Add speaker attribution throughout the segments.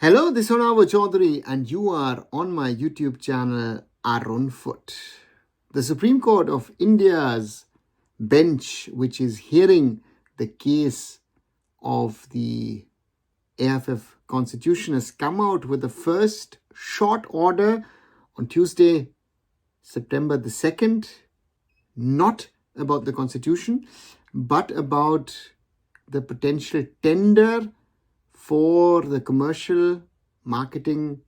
Speaker 1: Hello, this is Arunava Chaudhuri, and you are on my YouTube channel, Arunfoot. The Supreme Court of India's bench, which is hearing the case of the AIFF constitution, has come out with the first short order on Tuesday, September the 2nd, not about the constitution, but about the potential tender for the commercial, marketing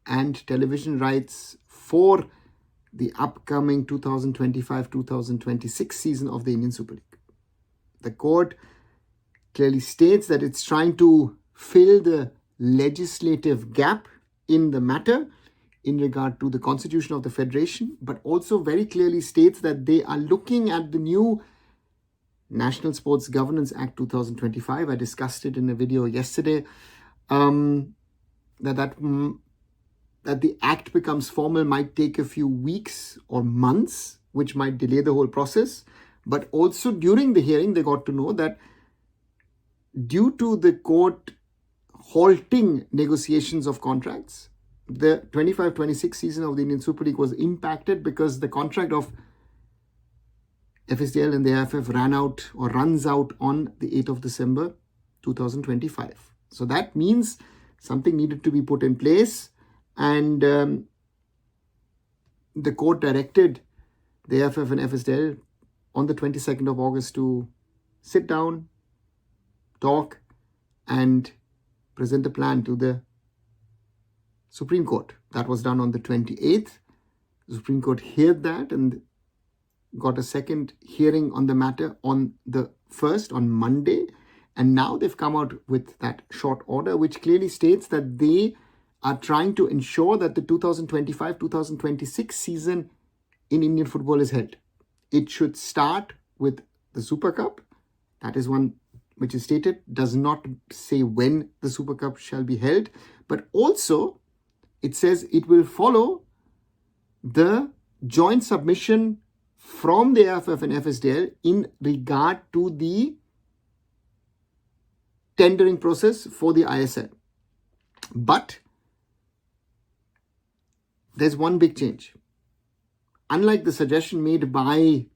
Speaker 1: and television rights for the upcoming 2025-2026 season of the Indian Super League. The court clearly states that it's trying to fill the legislative gap in the matter in regard to the constitution of the federation, but also very clearly states that they are looking at the new National Sports Governance Act 2025. I discussed it in a video yesterday. That the act becomes formal might take a few weeks or months, which might delay the whole process. But also during the hearing, they got to know that due to the court halting negotiations of contracts, the 25-26 season of the Indian Super League was impacted because the contract of FSDL and the AIFF runs out on the 8th of December 2025. So that means something needed to be put in place, and the court directed the AIFF and FSDL on the 22nd of August to sit down, talk, and present a plan to the Supreme Court. That was done on the 28th. The Supreme Court heard that and got a second hearing on the matter on the 1st, on Monday. And now they've come out with that short order, which clearly states that they are trying to ensure that the 2025-2026 season in Indian football is held. It should start with the Super Cup. That is one which is stated, does not say when the Super Cup shall be held, but also it says it will follow the joint submission from the AIFF and FSDL in regard to the tendering process for the ISL. But there's one big change. Unlike the suggestion made by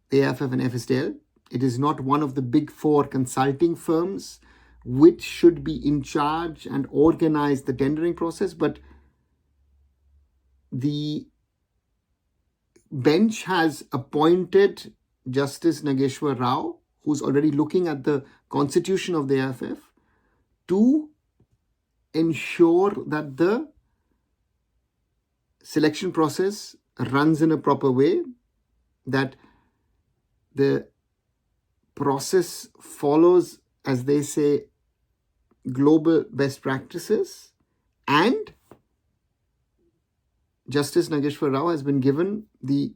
Speaker 1: the AIFF and FSDL, it is not one of the big four consulting firms which should be in charge and organize the tendering process, but the bench has appointed Justice Nageshwar Rao, who's already looking at the constitution of the AIFF, to ensure that the selection process runs in a proper way, that the process follows, as they say, global best practices, and Justice Nageshwar Rao has been given the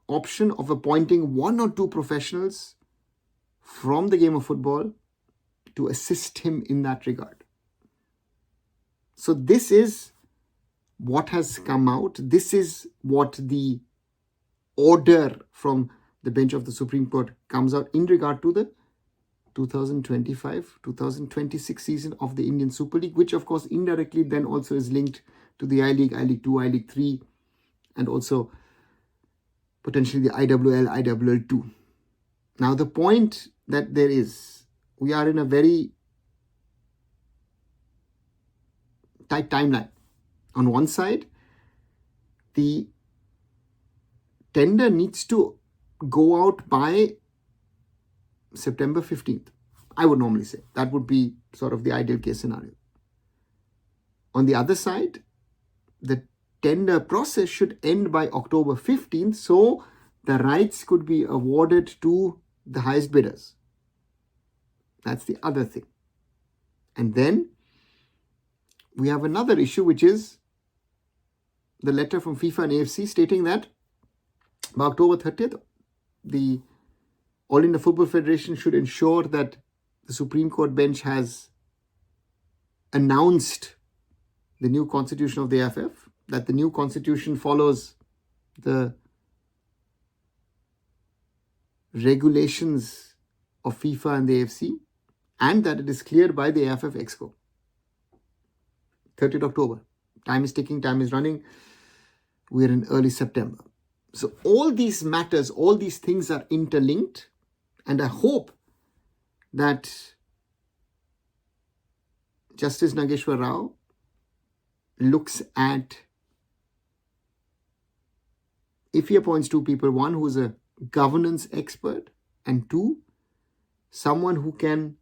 Speaker 1: option of appointing one or two professionals from the game of football to assist him in that regard. So this is what has come out. This is what the order from the bench of the Supreme Court comes out in regard to the 2025-2026 season of the Indian Super League, which of course indirectly then also is linked to the I-League, I-League 2, I-League 3, and also potentially the IWL, IWL 2. Now the point that there is, we are in a very tight timeline. On one side, the tender needs to go out by September 15th. I would normally say that would be sort of the ideal case scenario. On the other side, the tender process should end by October 15th, so the rights could be awarded to the highest bidders. That's the other thing. And then we have another issue, which is the letter from FIFA and AFC stating that by October 30th, the All India Football Federation should ensure that the Supreme Court bench has announced the new constitution of the AIFF, that the new constitution follows the regulations of FIFA and the AFC, and that it is cleared by the AIFF Exco. 30th October. Time is ticking, time is running. We're in early September. So all these matters, all these things are interlinked, and I hope that Justice Nageshwar Rao looks at, if he appoints two people, one who is a governance expert, and two, someone who can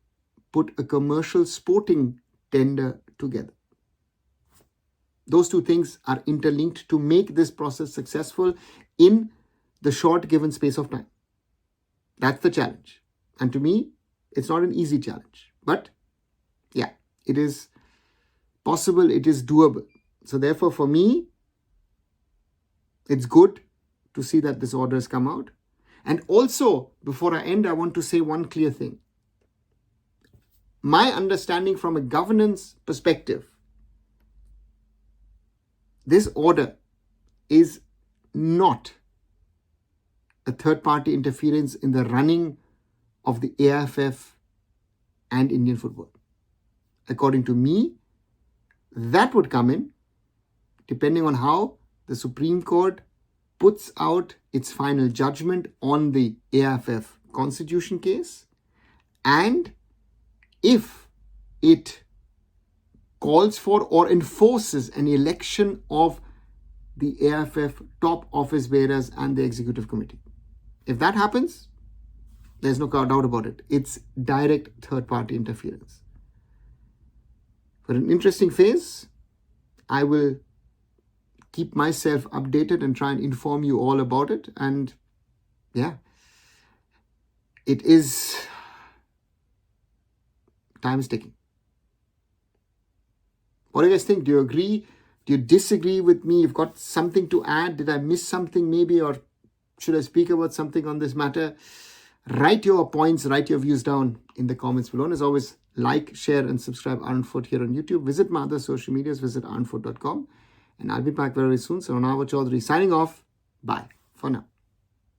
Speaker 1: put a commercial sporting tender together. Those two things are interlinked to make this process successful in the short given space of time. That's the challenge. And to me, it's not an easy challenge. But yeah, it is possible, it is doable. So therefore, for me, it's good to see that this order has come out. And also, before I end, I want to say one clear thing. My understanding from a governance perspective, this order is not a third-party interference in the running of the AIFF and Indian football. According to me, that would come in depending on how the Supreme Court puts out its final judgment on the AIFF constitution case, and if it calls for or enforces an election of the AIFF top office bearers and the executive committee. If that happens, there's no doubt about it. It's direct third-party interference. For an interesting phase, I will keep myself updated and try and inform you all about it. And yeah, it is, time is ticking. What do you guys think? Do you agree? Do you disagree with me? You've got something to add? Did I miss something maybe? Or should I speak about something on this matter? Write your points, write your views down in the comments below. And as always, like, share and subscribe Arun Foot here on YouTube. Visit my other social medias, visit arunfoot.com. And I'll be back very soon. So Arunava Chaudhuri signing off. Bye for now.